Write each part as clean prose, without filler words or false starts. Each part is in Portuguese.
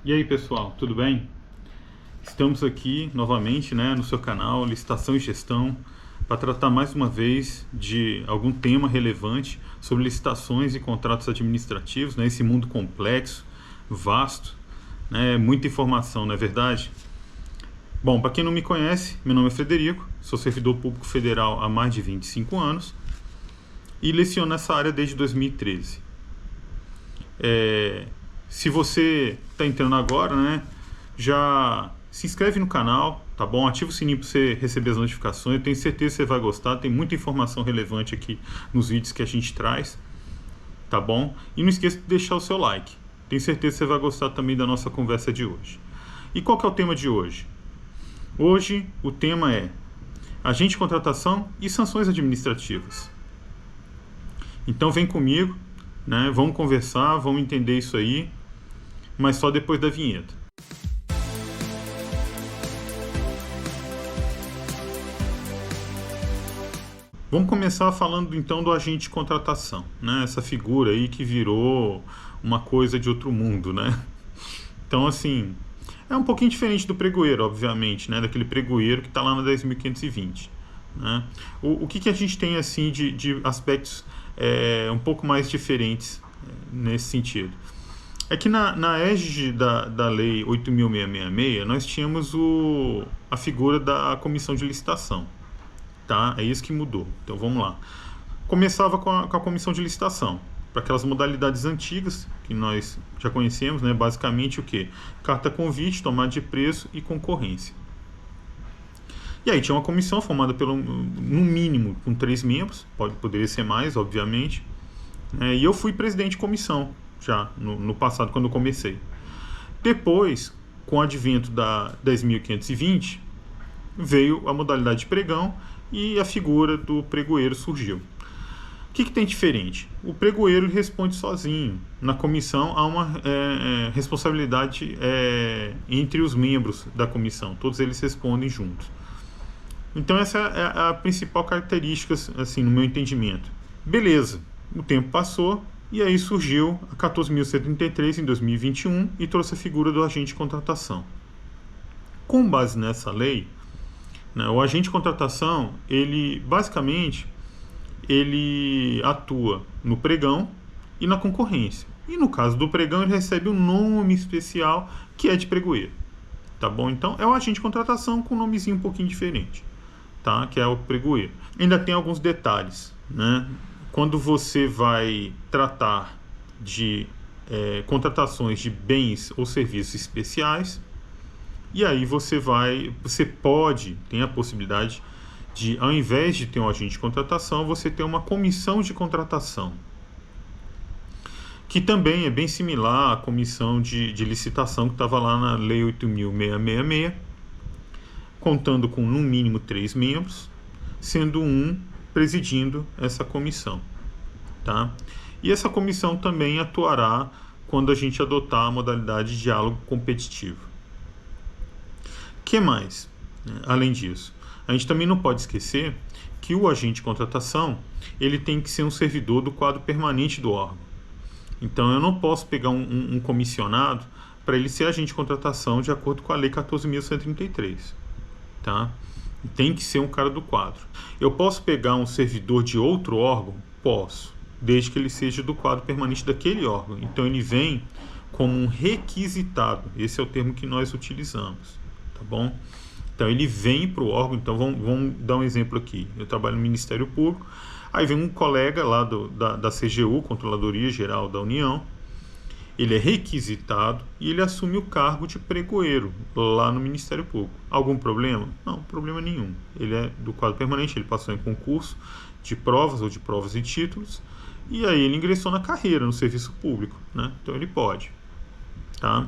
E aí pessoal, tudo bem? Estamos aqui novamente, no seu canal Licitação e Gestão para tratar mais uma vez de algum tema relevante sobre licitações e contratos administrativos, esse mundo complexo, vasto, muita informação, não é verdade? Bom, para quem não me conhece, meu nome é Frederico, sou servidor público federal há mais de 25 anos e leciono nessa área desde 2013. Se você está entrando agora, já se inscreve no canal, tá bom? Ativa o sininho para você receber as notificações. Eu tenho certeza que você vai gostar. Tem muita informação relevante aqui nos vídeos que a gente traz, tá bom? E não esqueça de deixar o seu like. Tenho certeza que você vai gostar também da nossa conversa de hoje. E qual que é o tema de hoje? Hoje o tema é agente de contratação e sanções administrativas. Então vem comigo, vamos conversar, vamos entender isso aí, mas só depois da vinheta. Vamos começar falando então do agente de contratação, essa figura aí que virou uma coisa de outro mundo, Então assim, é um pouquinho diferente do pregoeiro, obviamente, daquele pregoeiro que está lá na 10.520. O que a gente tem assim de aspectos um pouco mais diferentes nesse sentido? É que na égide da Lei 8.666, nós tínhamos a figura da comissão de licitação. Tá? É isso que mudou. Então vamos lá. Começava com a comissão de licitação, para aquelas modalidades antigas que nós já conhecemos, basicamente o que? Carta convite, tomada de preço e concorrência. E aí tinha uma comissão formada no mínimo com 3 membros, poderia ser mais, obviamente, e eu fui presidente de comissão já no passado, quando eu comecei. Depois, com o advento da 10.520, veio a modalidade de pregão e a figura do pregoeiro surgiu. O que tem diferente? O pregoeiro responde sozinho. Na comissão há uma responsabilidade entre os membros da comissão. Todos eles respondem juntos. Então essa é a principal característica, assim, no meu entendimento. Beleza, o tempo passou e aí surgiu a 14.133 em 2021 e trouxe a figura do agente de contratação. Com base nessa lei, o agente de contratação, ele basicamente atua no pregão e na concorrência. E no caso do pregão, ele recebe um nome especial que é de pregoeiro. Tá bom? Então, é o agente de contratação com um nomezinho um pouquinho diferente, tá? Que é o pregoeiro. Ainda tem alguns detalhes, Quando você vai tratar de contratações de bens ou serviços especiais, e aí você tem a possibilidade de, ao invés de ter um agente de contratação, você ter uma comissão de contratação, que também é bem similar à comissão de licitação que estava lá na Lei 8.666, contando com no mínimo 3 membros, sendo um presidindo essa comissão, tá? E essa comissão também atuará quando a gente adotar a modalidade de diálogo competitivo. O que mais? Além disso, a gente também não pode esquecer que o agente de contratação, ele tem que ser um servidor do quadro permanente do órgão. Então eu não posso pegar um comissionado para ele ser agente de contratação de acordo com a Lei 14.133, tá? Tem que ser um cara do quadro. Eu posso pegar um servidor de outro órgão? Posso, desde que ele seja do quadro permanente daquele órgão. Então ele vem como um requisitado, esse é o termo que nós utilizamos. Tá bom? Então ele vem para o órgão. Então vamos dar um exemplo aqui. Eu trabalho no Ministério Público, aí vem um colega lá da CGU, Controladoria Geral da União, ele é requisitado e ele assume o cargo de pregoeiro lá no Ministério Público. Algum problema? Não, problema nenhum. Ele é do quadro permanente, ele passou em concurso de provas ou de provas e títulos, e aí ele ingressou na carreira, no serviço público, Então ele pode, tá?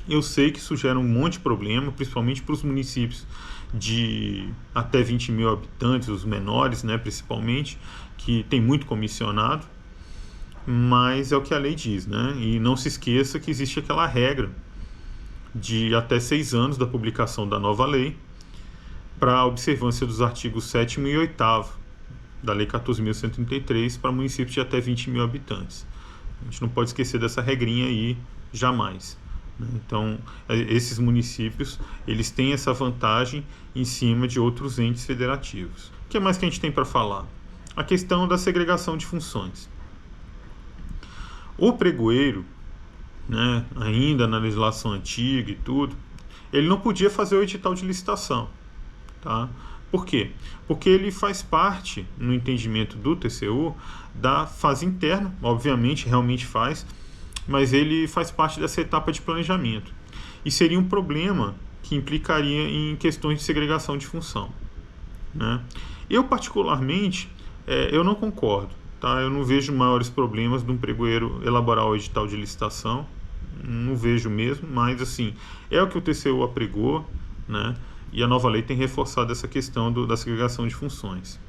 Eu sei que isso gera um monte de problema, principalmente para os municípios de até 20 mil habitantes, os menores, principalmente, que tem muito comissionado, mas é o que a lei diz, E não se esqueça que existe aquela regra de até 6 anos da publicação da nova lei para a observância dos artigos 7º e 8º da Lei 14.133 para municípios de até 20 mil habitantes. A gente não pode esquecer dessa regrinha aí, jamais. né? Então, esses municípios, eles têm essa vantagem em cima de outros entes federativos. O que mais que a gente tem para falar? A questão da segregação de funções. O pregoeiro, né, ainda na legislação antiga e tudo, ele não podia fazer o edital de licitação, tá? Por quê? Porque ele faz parte, no entendimento do TCU, da fase interna, obviamente, realmente faz, mas ele faz parte dessa etapa de planejamento. E seria um problema que implicaria em questões de segregação de função, né? Eu, particularmente, eu não concordo, tá? Eu não vejo maiores problemas de um pregoeiro elaborar o edital de licitação, não vejo mesmo, mas assim, é o que o TCU apregou, né? E a nova lei tem reforçado essa questão da segregação de funções.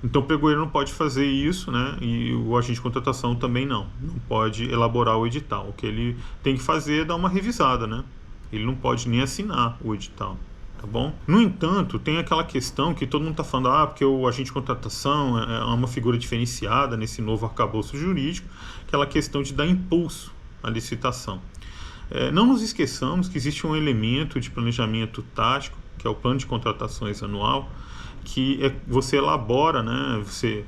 Então o pregoeiro não pode fazer isso, né? E o agente de contratação também não pode elaborar o edital. O que ele tem que fazer é dar uma revisada, né? Ele não pode nem assinar o edital, tá bom? No entanto, tem aquela questão que todo mundo está falando, porque o agente de contratação é uma figura diferenciada nesse novo arcabouço jurídico, aquela questão de dar impulso à licitação. Não nos esqueçamos que existe um elemento de planejamento tático, que é o plano de contratações anual, que você elabora, né, você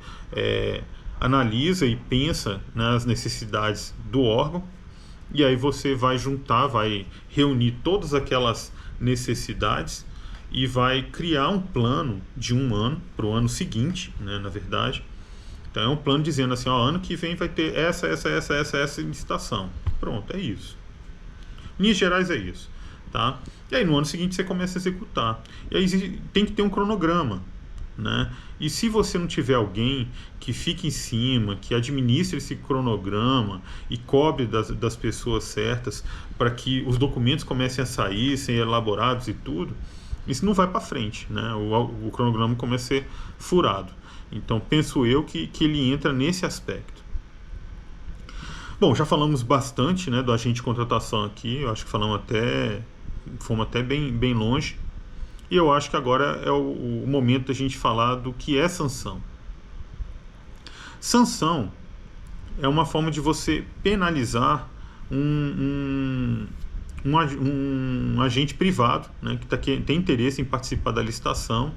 analisa e pensa nas necessidades do órgão, e aí você vai juntar, vai reunir todas aquelas necessidades e vai criar um plano de um ano para o ano seguinte, né, na verdade. Então é um plano dizendo assim, ano que vem vai ter essa licitação. Pronto, é isso. Em linhas gerais é isso, tá? E aí no ano seguinte você começa a executar. E aí tem que ter um cronograma, né? E se você não tiver alguém que fique em cima, que administre esse cronograma e cobre das pessoas certas para que os documentos comecem a sair, serem elaborados e tudo, isso não vai para frente, né? O cronograma começa a ser furado. Então penso eu que ele entra nesse aspecto. Bom, já falamos bastante, né, do agente de contratação aqui, eu acho que fomos até bem longe, e eu acho que agora é o momento da gente falar do que é sanção. Sanção é uma forma de você penalizar um agente privado, né, que tem interesse em participar da licitação,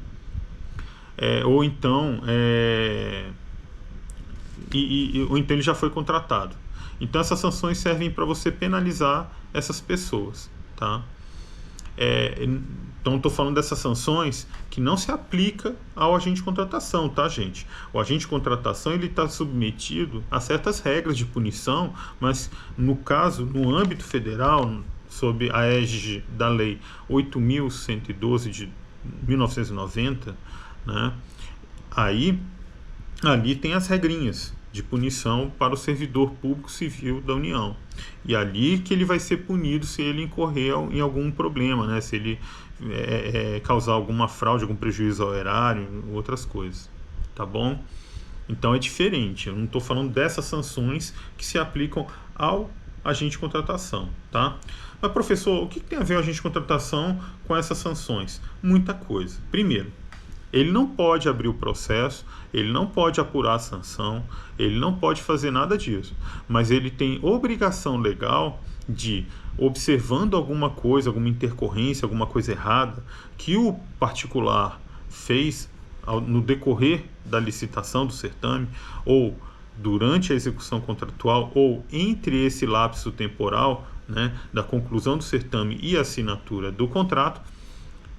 ou então ele já foi contratado. Então essas sanções servem para você penalizar essas pessoas, tá? Então estou falando dessas sanções que não se aplica ao agente de contratação, tá, gente? O agente de contratação ele está submetido a certas regras de punição, mas no caso, no âmbito federal, sob a égide da Lei 8.112 de 1990, né? Ali tem as regrinhas de punição para o servidor público civil da União. E ali que ele vai ser punido se ele incorrer em algum problema, né? Se ele causar alguma fraude, algum prejuízo ao erário, outras coisas, tá bom? Então é diferente, eu não estou falando dessas sanções que se aplicam ao agente de contratação, tá? Mas professor, o que tem a ver o agente de contratação com essas sanções? Muita coisa. Primeiro, ele não pode abrir o processo, ele não pode apurar a sanção, ele não pode fazer nada disso, mas ele tem obrigação legal de, observando alguma coisa, alguma intercorrência, alguma coisa errada que o particular fez no decorrer da licitação do certame, ou durante a execução contratual, ou entre esse lapso temporal, né, da conclusão do certame e a assinatura do contrato,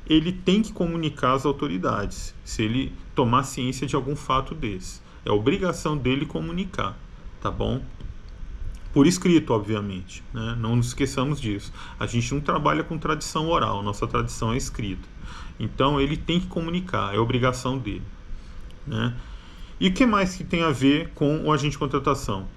ele tem que comunicar às autoridades, se ele tomar ciência de algum fato desse. É obrigação dele comunicar, tá bom? Por escrito, obviamente, né? Não nos esqueçamos disso. A gente não trabalha com tradição oral, nossa tradição é escrita. Então, ele tem que comunicar, é obrigação dele, né? E o que mais que tem a ver com o agente de contratação?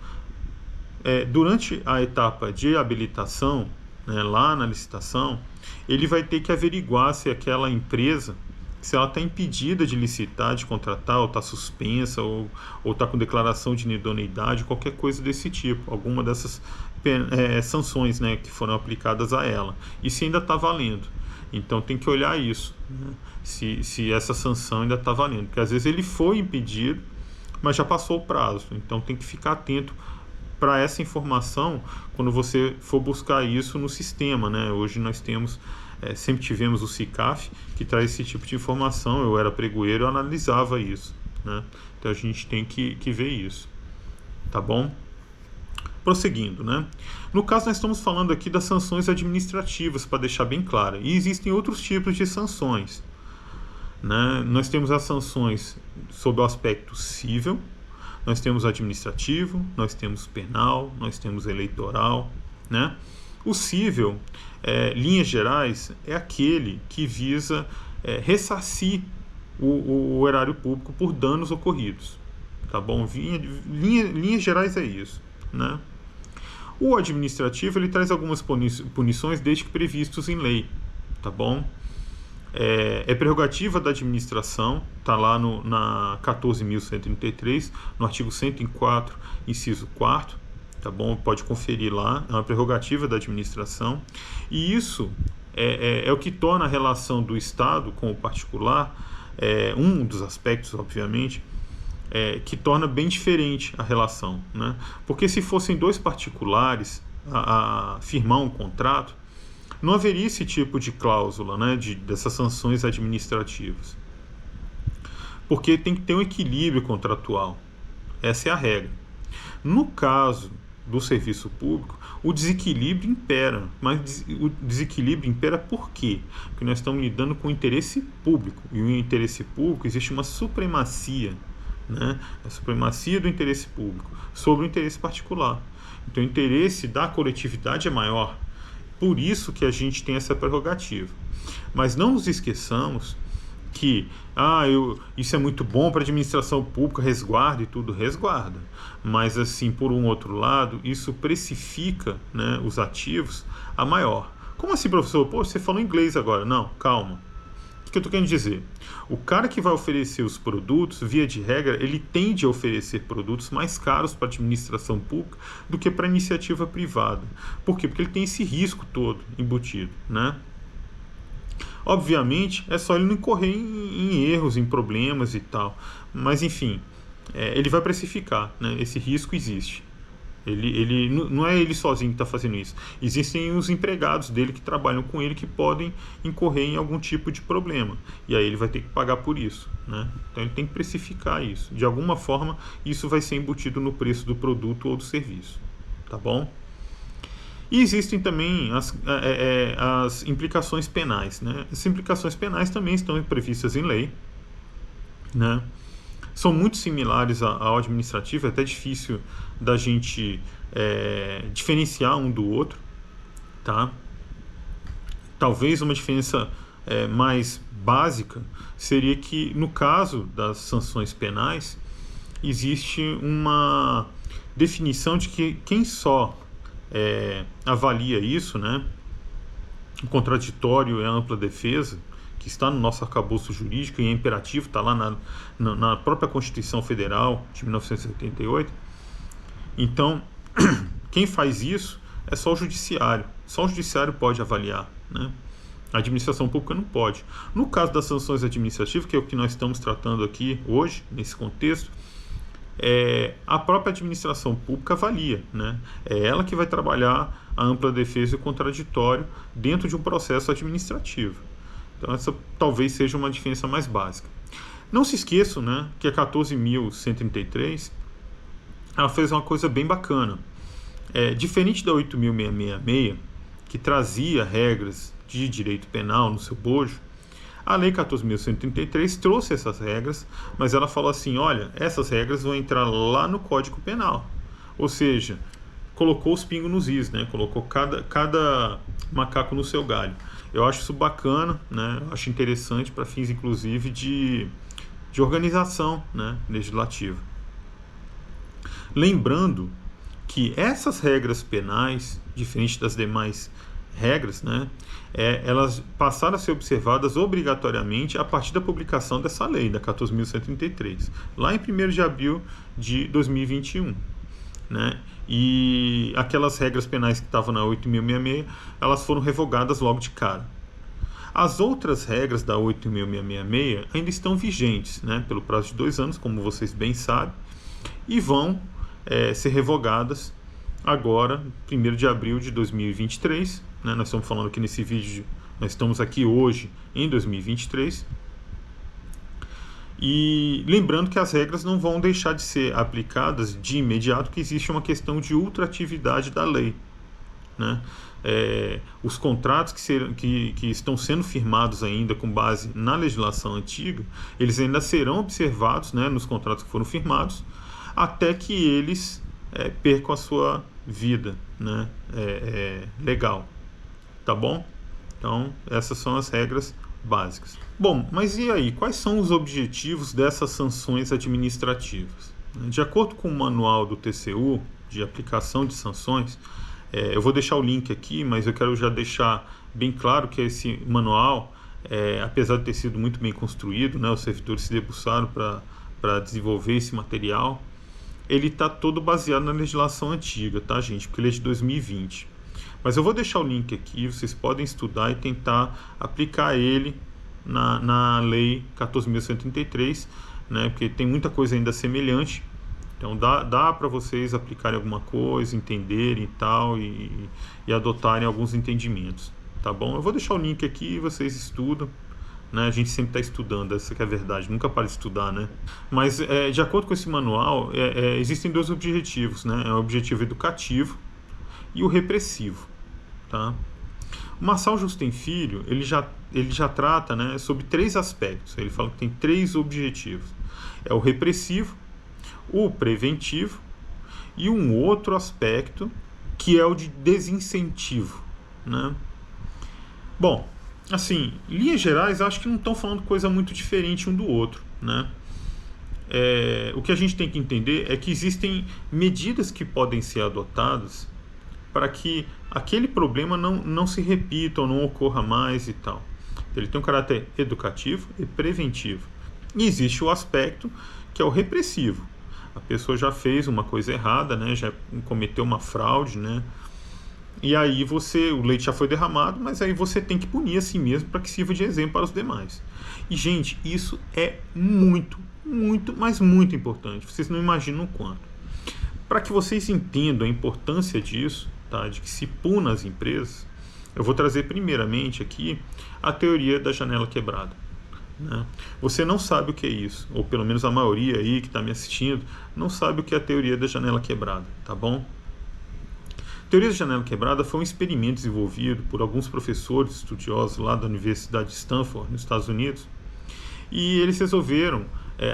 Durante a etapa de habilitação, né, lá na licitação, ele vai ter que averiguar se aquela empresa, se ela está impedida de licitar, de contratar, ou está suspensa, ou está com declaração de inidoneidade, qualquer coisa desse tipo, alguma dessas sanções, né, que foram aplicadas a ela, e se ainda está valendo. Então tem que olhar isso, né, se essa sanção ainda está valendo, porque às vezes ele foi impedido, mas já passou o prazo, então tem que ficar atento para essa informação quando você for buscar isso no sistema, né? Hoje nós temos, sempre tivemos o SICAF, que traz esse tipo de informação. Eu era pregoeiro, eu analisava isso, né? Então a gente tem que ver isso, tá bom? Prosseguindo, né? No caso, nós estamos falando aqui das sanções administrativas, para deixar bem claro. E existem outros tipos de sanções, né? Nós temos as sanções sob o aspecto civil, nós temos administrativo, nós temos penal, nós temos eleitoral, né? O civil, linhas gerais, é aquele que visa ressarcir o erário público por danos ocorridos, tá bom? Linhas gerais é isso, né? O administrativo, ele traz algumas punições desde que previstos em lei, tá bom? É prerrogativa da administração, está lá na 14.133, no artigo 104, inciso 4º, tá bom? Pode conferir lá, é uma prerrogativa da administração, e isso é o que torna a relação do Estado com o particular, um dos aspectos, obviamente, que torna bem diferente a relação, né? Porque se fossem dois particulares a firmar um contrato, não haveria esse tipo de cláusula, né, dessas sanções administrativas. Porque tem que ter um equilíbrio contratual. Essa é a regra. No caso do serviço público, o desequilíbrio impera. Mas o desequilíbrio impera por quê? Porque nós estamos lidando com o interesse público. E o interesse público, existe uma supremacia, né? A supremacia do interesse público sobre o interesse particular. Então o interesse da coletividade é maior. Por isso que a gente tem essa prerrogativa. Mas não nos esqueçamos que isso é muito bom para a administração pública, resguarda e tudo, resguarda. Mas assim, por um outro lado, isso precifica, né, os ativos a maior. Como assim, professor? Pô, você falou inglês agora. Não, calma. O que eu estou querendo dizer? O cara que vai oferecer os produtos, via de regra, ele tende a oferecer produtos mais caros para a administração pública do que para a iniciativa privada. Por quê? Porque ele tem esse risco todo embutido, né? Obviamente, é só ele não incorrer em erros, em problemas e tal. Mas, enfim, ele vai precificar, né? Esse risco existe. Ele não é ele sozinho que está fazendo isso. Existem os empregados dele que trabalham com ele que podem incorrer em algum tipo de problema. E aí ele vai ter que pagar por isso, né? Então ele tem que precificar isso. De alguma forma, isso vai ser embutido no preço do produto ou do serviço. Tá bom? E existem também as implicações penais, né? As implicações penais também estão previstas em lei, né? São muito similares ao administrativo, é até difícil da gente diferenciar um do outro, tá? Talvez uma diferença mais básica seria que, no caso das sanções penais, existe uma definição de que quem só avalia isso, né? O contraditório e a ampla defesa, que está no nosso arcabouço jurídico e é imperativo, está lá na própria Constituição Federal de 1988. Então, quem faz isso é só o Judiciário. Só o Judiciário pode avaliar, né? A administração pública não pode. No caso das sanções administrativas, que é o que nós estamos tratando aqui hoje, nesse contexto, a própria administração pública avalia, né? É ela que vai trabalhar a ampla defesa e o contraditório dentro de um processo administrativo. Então essa talvez seja uma diferença mais básica. Não se esqueçam, né, que a 14.133 ela fez uma coisa bem bacana. Diferente da 8.666, que trazia regras de direito penal no seu bojo, a Lei 14.133 trouxe essas regras, mas ela falou assim, olha, essas regras vão entrar lá no Código Penal. Ou seja, colocou os pingos nos is, né? Colocou cada macaco no seu galho. Eu acho isso bacana, né? Eu acho interessante para fins, inclusive, de organização, né, legislativa. Lembrando que essas regras penais, diferente das demais regras, né, elas passaram a ser observadas obrigatoriamente a partir da publicação dessa lei, da 14.133, lá em 1º de abril de 2021. Né? E aquelas regras penais que estavam na 8.666, elas foram revogadas logo de cara. As outras regras da 8.666 ainda estão vigentes, né, pelo prazo de 2 anos, como vocês bem sabem, e vão ser revogadas agora, 1º de abril de 2023, né? Nós estamos falando aqui nesse vídeo, nós estamos aqui hoje em 2023, e lembrando que as regras não vão deixar de ser aplicadas de imediato, que existe uma questão de ultratividade da lei, né? Os contratos que estão sendo firmados ainda com base na legislação antiga, eles ainda serão observados, né, nos contratos que foram firmados, até que eles percam a sua vida, né, legal, tá bom? Então, essas são as regras básicas. Bom, mas e aí? Quais são os objetivos dessas sanções administrativas? De acordo com o manual do TCU, de aplicação de sanções, eu vou deixar o link aqui, mas eu quero já deixar bem claro que esse manual, apesar de ter sido muito bem construído, né, os servidores se debruçaram para desenvolver esse material, ele está todo baseado na legislação antiga, tá, gente? Porque ele é de 2020. Mas eu vou deixar o link aqui, vocês podem estudar e tentar aplicar ele na Lei 14.133, né? Porque tem muita coisa ainda semelhante. Então dá para vocês aplicarem alguma coisa, entenderem e tal, e adotarem alguns entendimentos, tá bom? Eu vou deixar o link aqui e vocês estudam, né? A gente sempre está estudando, essa que é a verdade, nunca para de estudar, né? Mas de acordo com esse manual, existem dois objetivos, né? O objetivo educativo e o repressivo, tá? O Marçal Justem Filho, ele já trata, né, sobre 3 aspectos. Ele fala que tem 3 objetivos. É o repressivo, o preventivo e um outro aspecto que é o de desincentivo, né? Bom, assim, em linhas gerais, acho que não estão falando coisa muito diferente um do outro, né? O que a gente tem que entender é que existem medidas que podem ser adotadas para que aquele problema não se repita ou não ocorra mais e tal. Ele tem um caráter educativo e preventivo. E existe o aspecto que é o repressivo. A pessoa já fez uma coisa errada, né? Já cometeu uma fraude, né? E aí o leite já foi derramado, mas aí você tem que punir a si mesmo para que sirva de exemplo para os demais. E, gente, isso é muito, muito, mas muito importante. Vocês não imaginam o quanto. Para que vocês entendam a importância disso, tá, de que se puna as empresas, eu vou trazer primeiramente aqui a teoria da janela quebrada, né? Você não sabe o que é isso, ou pelo menos a maioria aí que está me assistindo não sabe o que é a teoria da janela quebrada, tá bom? A teoria da janela quebrada foi um experimento desenvolvido por alguns professores estudiosos lá da Universidade de Stanford, nos Estados Unidos, e eles resolveram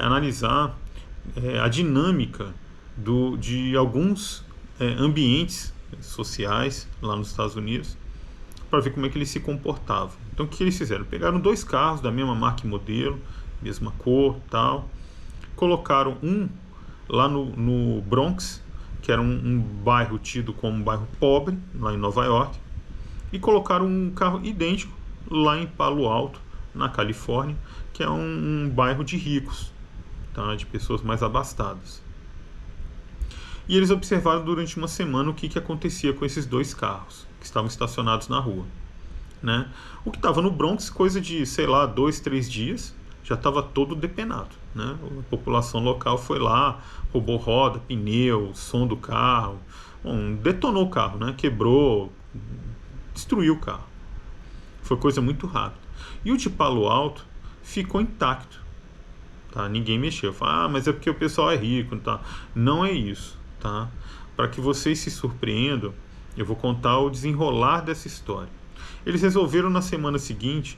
analisar a dinâmica de alguns ambientes sociais lá nos Estados Unidos para ver como é que eles se comportavam. Então, o que eles fizeram? Pegaram 2 carros da mesma marca e modelo, mesma cor, tal, colocaram um lá no Bronx, que era um bairro tido como um bairro pobre, lá em Nova York, e colocaram um carro idêntico lá em Palo Alto, na Califórnia, que é um bairro de ricos, tá? De pessoas mais abastadas. E eles observaram durante uma semana o que acontecia com esses 2 carros que estavam estacionados na rua, né? O que estava no Bronx, coisa de, sei lá, 2, 3 dias, já estava todo depenado, né? A população local foi lá, roubou roda, pneu, som do carro, detonou o carro, né? Quebrou, destruiu o carro. Foi coisa muito rápida. E o de Palo Alto ficou intacto, tá? Ninguém mexeu. Mas é porque o pessoal é rico, tá? Não é isso, tá? Para que vocês se surpreendam, eu vou contar o desenrolar dessa história. Eles resolveram na semana seguinte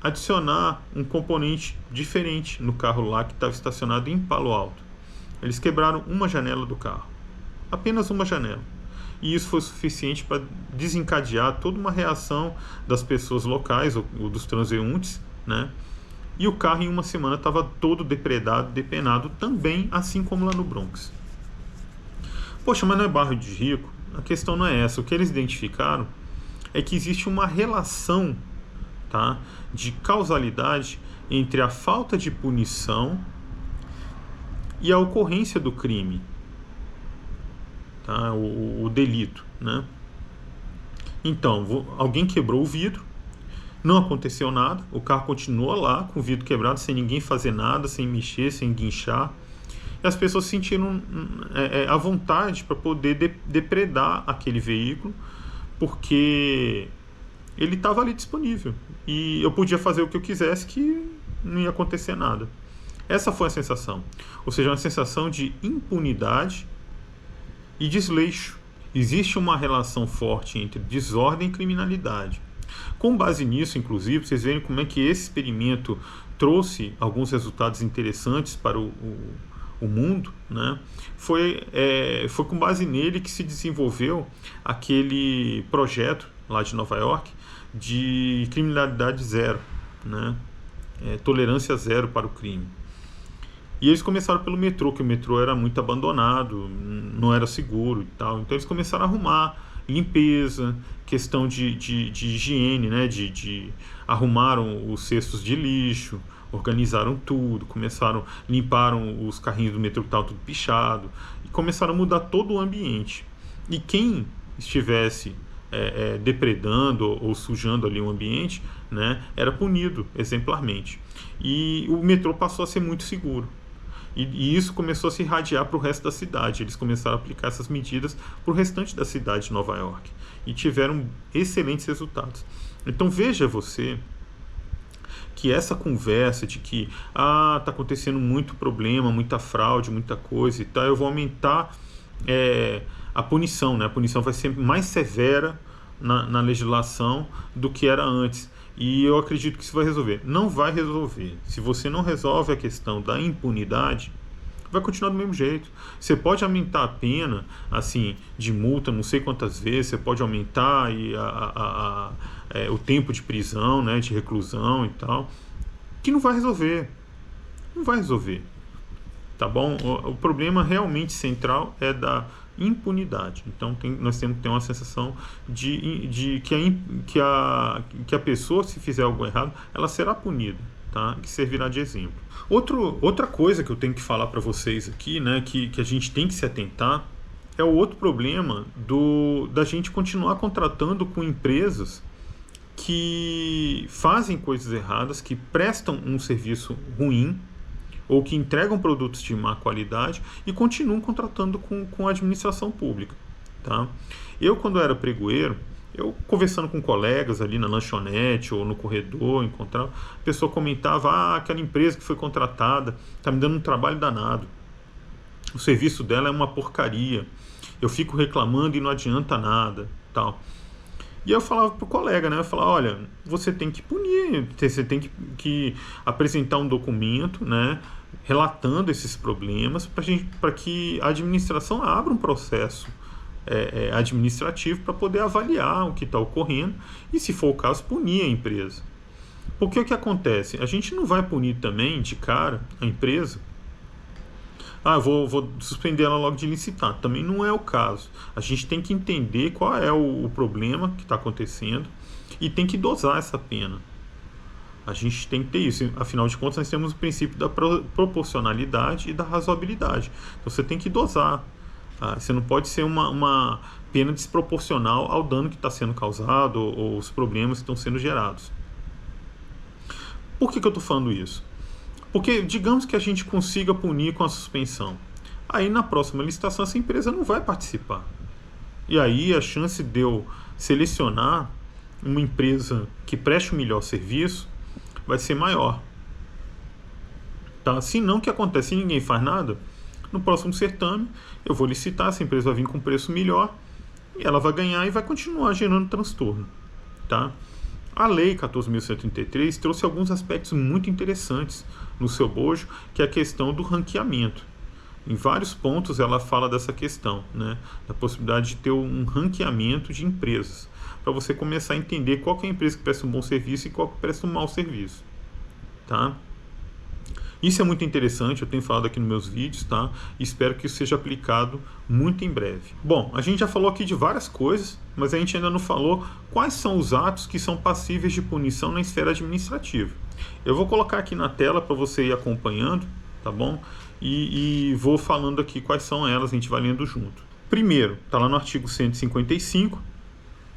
adicionar um componente diferente no carro lá que estava estacionado em Palo Alto. Eles quebraram uma janela do carro, apenas uma janela. E isso foi suficiente para desencadear toda uma reação das pessoas locais ou dos transeuntes, né? E o carro em uma semana estava todo depredado, depenado também, assim como lá no Bronx. Poxa, mas não é bairro de rico? A questão não é essa. O que eles identificaram é que existe uma relação, tá, de causalidade entre a falta de punição e a ocorrência do crime, tá, o delito, né? Então, alguém quebrou o vidro, não aconteceu nada, o carro continua lá com o vidro quebrado, sem ninguém fazer nada, sem mexer, sem guinchar. e as pessoas sentiram a vontade para poder depredar aquele veículo, porque ele estava ali disponível e eu podia fazer o que eu quisesse que não ia acontecer nada. Essa foi a sensação, ou seja, uma sensação de impunidade e desleixo. Existe uma relação forte entre desordem e criminalidade. Com base nisso, inclusive, vocês veem como é que esse experimento trouxe alguns resultados interessantes para o mundo, né? Foi com base nele que se desenvolveu aquele projeto lá de Nova York de criminalidade zero, né? Tolerância zero para o crime. E eles começaram pelo metrô, que o metrô era muito abandonado, não era seguro e tal. Então eles começaram a arrumar limpeza, questão de higiene, né? Arrumaram os cestos de lixo, organizaram tudo, limparam os carrinhos do metrô que estavam tudo pichado, e começaram a mudar todo o ambiente. E quem estivesse depredando ou sujando ali o ambiente, né, era punido exemplarmente. E o metrô passou a ser muito seguro. E isso começou a se irradiar para o resto da cidade. Eles começaram a aplicar essas medidas para o restante da cidade de Nova York. E tiveram excelentes resultados. Então veja você que essa conversa de que está acontecendo muito problema, muita fraude, muita coisa e tal, eu vou aumentar a punição, né? A punição vai ser mais severa na legislação do que era antes. E eu acredito que isso vai resolver. Não vai resolver. Se você não resolve a questão da impunidade, vai continuar do mesmo jeito. Você pode aumentar a pena, assim, de multa, não sei quantas vezes, você pode aumentar o tempo de prisão, né, de reclusão e tal, que não vai resolver. Não vai resolver. Tá bom? O problema realmente central é da impunidade. Então nós temos que ter uma sensação de que a pessoa, se fizer algo errado, ela será punida, tá? Que servirá de exemplo. Outra coisa que eu tenho que falar para vocês aqui, né, que a gente tem que se atentar, é o outro problema da gente continuar contratando com empresas que fazem coisas erradas, que prestam um serviço ruim, ou que entregam produtos de má qualidade e continuam contratando com a administração pública, tá? Eu, quando era pregoeiro, eu conversando com colegas ali na lanchonete ou no corredor, encontrava, a pessoa comentava, aquela empresa que foi contratada está me dando um trabalho danado, o serviço dela é uma porcaria, eu fico reclamando e não adianta nada, tal. E eu falava pro colega, né? Eu falava, olha, você tem que punir, você tem que apresentar um documento, né, relatando esses problemas para que a administração abra um processo administrativo para poder avaliar o que está ocorrendo e, se for o caso, punir a empresa. Porque o que acontece? A gente não vai punir também de cara a empresa. Vou suspender ela logo de licitar. Também não é o caso. A gente tem que entender qual é o problema que está acontecendo e tem que dosar essa pena. A gente tem que ter isso. Afinal de contas, nós temos o princípio da proporcionalidade e da razoabilidade. Então você tem que dosar. Você não pode ser uma pena desproporcional ao dano que está sendo causado ou os problemas que estão sendo gerados. Por que eu estou falando isso? Porque digamos que a gente consiga punir com a suspensão. Aí na próxima licitação essa empresa não vai participar. E aí a chance de eu selecionar uma empresa que preste o melhor serviço vai ser maior. Tá? Se não, o que acontece? Se ninguém faz nada, no próximo certame eu vou licitar, essa empresa vai vir com preço melhor e ela vai ganhar e vai continuar gerando transtorno. Tá? A Lei 14.133 trouxe alguns aspectos muito interessantes no seu bojo, que é a questão do ranqueamento. Em vários pontos ela fala dessa questão, né, da possibilidade de ter um ranqueamento de empresas, para você começar a entender qual que é a empresa que presta um bom serviço e qual que presta um mau serviço. Tá? Isso é muito interessante, eu tenho falado aqui nos meus vídeos, tá? E espero que isso seja aplicado muito em breve. Bom, a gente já falou aqui de várias coisas, mas a gente ainda não falou quais são os atos que são passíveis de punição na esfera administrativa. Eu vou colocar aqui na tela para você ir acompanhando, tá bom? E vou falando aqui quais são elas, a gente vai lendo junto. Primeiro, está lá no artigo 155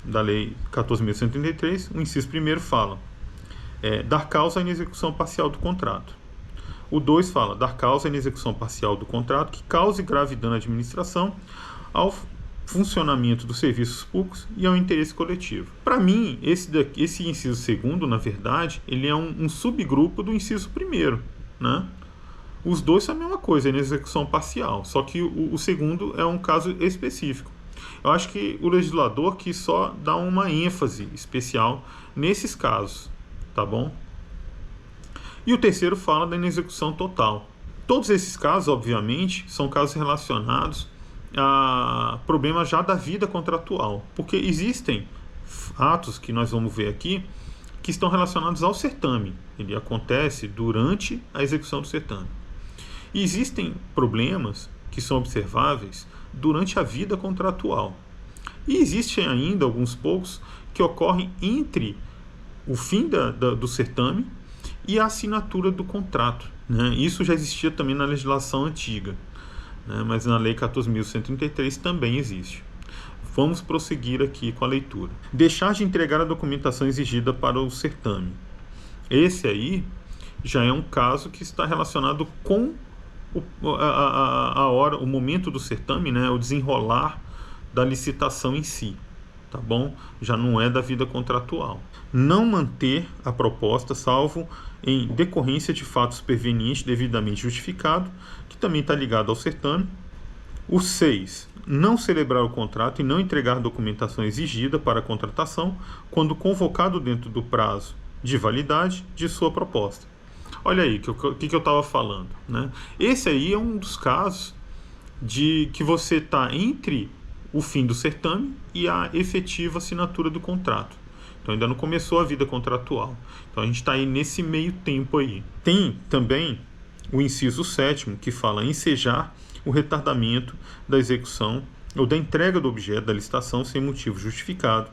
da Lei 14.133, o inciso primeiro fala dar causa à inexecução parcial do contrato. O 2 fala dar causa à inexecução parcial do contrato que cause grave dano à administração, ao funcionamento dos serviços públicos e ao interesse coletivo. Para mim, esse inciso segundo, na verdade, ele é um subgrupo do inciso primeiro, né? Os dois são a mesma coisa, é inexecução parcial, só que o segundo é um caso específico. Eu acho que o legislador quis só dar uma ênfase especial nesses casos, tá bom? E o terceiro fala da inexecução total. Todos esses casos, obviamente, são casos relacionados a problemas já da vida contratual, porque existem atos que nós vamos ver aqui que estão relacionados ao certame. Ele acontece durante a execução do certame. E existem problemas que são observáveis durante a vida contratual. E existem ainda alguns poucos que ocorrem entre o fim do certame e a assinatura do contrato, né? Isso já existia também na legislação antiga, né? Mas na Lei 14.133 também existe. Vamos prosseguir aqui com a leitura. Deixar de entregar a documentação exigida para o certame. Esse aí já é um caso que está relacionado com o momento do certame, né? O desenrolar da licitação em si, tá bom? Já não é da vida contratual. Não manter a proposta, salvo em decorrência de fatos pervenientes devidamente justificado, que também está ligado ao certame. O 6. Não celebrar o contrato e não entregar a documentação exigida para a contratação quando convocado dentro do prazo de validade de sua proposta. Olha aí o que eu estava falando, né? Esse aí é um dos casos de que você está entre o fim do certame e a efetiva assinatura do contrato. Então ainda não começou a vida contratual. Então a gente está aí nesse meio tempo aí. Tem também o inciso 7º, que fala em ensejar o retardamento da execução ou da entrega do objeto da licitação sem motivo justificado.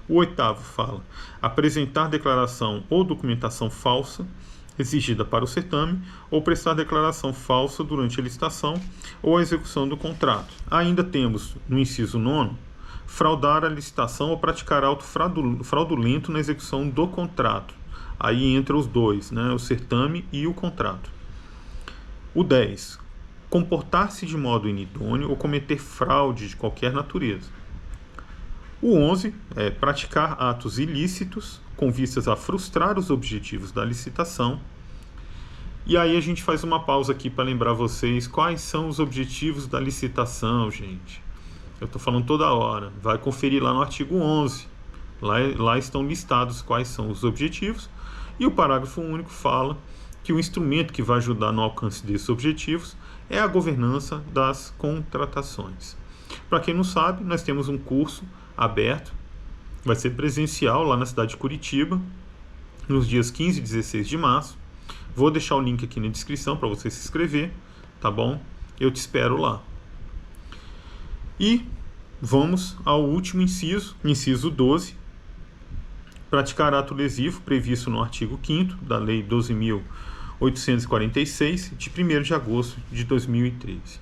O 8º fala apresentar declaração ou documentação falsa exigida para o certame ou prestar declaração falsa durante a licitação ou a execução do contrato. Ainda temos no inciso 9º fraudar a licitação ou praticar ato fraudulento na execução do contrato. Aí entra os dois, né? O certame e o contrato. O 10. Comportar-se de modo inidôneo ou cometer fraude de qualquer natureza. O 11 é praticar atos ilícitos com vistas a frustrar os objetivos da licitação. E aí a gente faz uma pausa aqui para lembrar vocês quais são os objetivos da licitação, gente. Eu estou falando toda hora. Vai conferir lá no artigo 11. Lá estão listados quais são os objetivos. E o parágrafo único fala que o instrumento que vai ajudar no alcance desses objetivos é a governança das contratações. Para quem não sabe, nós temos um curso aberto, vai ser presencial lá na cidade de Curitiba, nos dias 15 e 16 de março. Vou deixar o link aqui na descrição para você se inscrever, tá bom? Eu te espero lá. E vamos ao último inciso, inciso 12. Praticar ato lesivo previsto no artigo 5º da Lei 12.846, de 1º de agosto de 2013.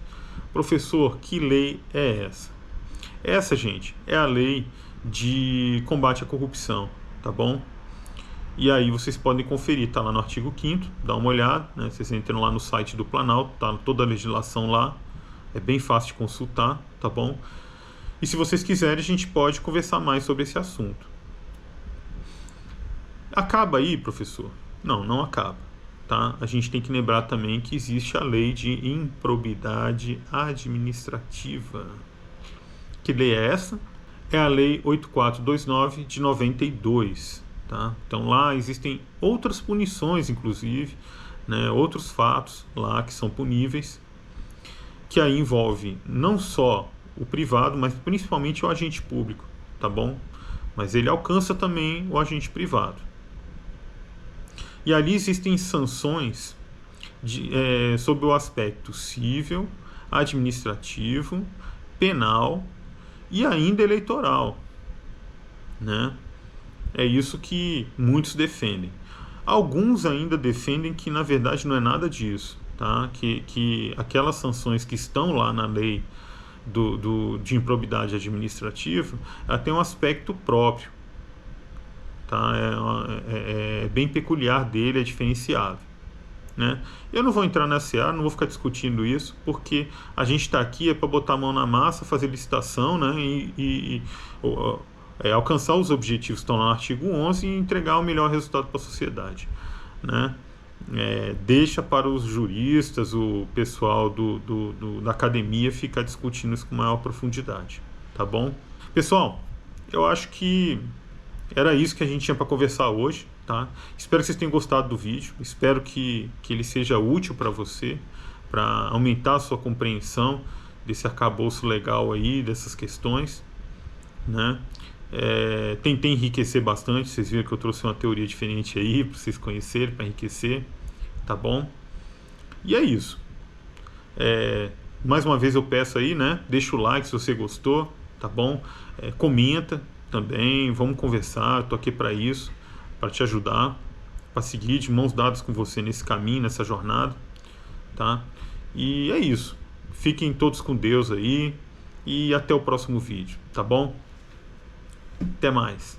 Professor, que lei é essa? Essa, gente, é a lei de combate à corrupção, tá bom? E aí vocês podem conferir, tá lá no artigo 5º, dá uma olhada, né? Vocês entram lá no site do Planalto, tá toda a legislação lá, é bem fácil de consultar, tá bom? E se vocês quiserem, a gente pode conversar mais sobre esse assunto. Acaba aí, professor? Não, não acaba, tá? A gente tem que lembrar também que existe a lei de improbidade administrativa. Que lei é essa? É a Lei 8429 de 92, tá? Então lá existem outras punições, inclusive, né, outros fatos lá que são puníveis, que aí envolve não só o privado, mas principalmente o agente público, tá bom? Mas ele alcança também o agente privado. E ali existem sanções sobre o aspecto civil, administrativo, penal e ainda eleitoral, né? É isso que muitos defendem. Alguns ainda defendem que na verdade não é nada disso, tá? Que aquelas sanções que estão lá na lei de improbidade administrativa, ela tem um aspecto próprio, tá? É bem peculiar dele, é diferenciado, né? Eu não vou entrar nessa seara, não vou ficar discutindo isso, porque a gente está aqui para botar a mão na massa, fazer licitação, né? Alcançar os objetivos que estão lá no artigo 11 e entregar o melhor resultado para a sociedade, né? Deixa para os juristas, o pessoal da academia ficar discutindo isso com maior profundidade, tá bom? Pessoal, eu acho que era isso que a gente tinha para conversar hoje, tá? Espero que vocês tenham gostado do vídeo, espero que ele seja útil para você, para aumentar a sua compreensão desse arcabouço legal aí, dessas questões, né? Tentei enriquecer bastante, vocês viram que eu trouxe uma teoria diferente aí para vocês conhecerem, para enriquecer, tá bom? E é isso. Mais uma vez eu peço aí, né? Deixa o like se você gostou, tá bom? Comenta também, vamos conversar, eu tô aqui para isso, para te ajudar, para seguir de mãos dadas com você nesse caminho, nessa jornada, tá? E é isso. Fiquem todos com Deus aí e até o próximo vídeo, tá bom? Até mais.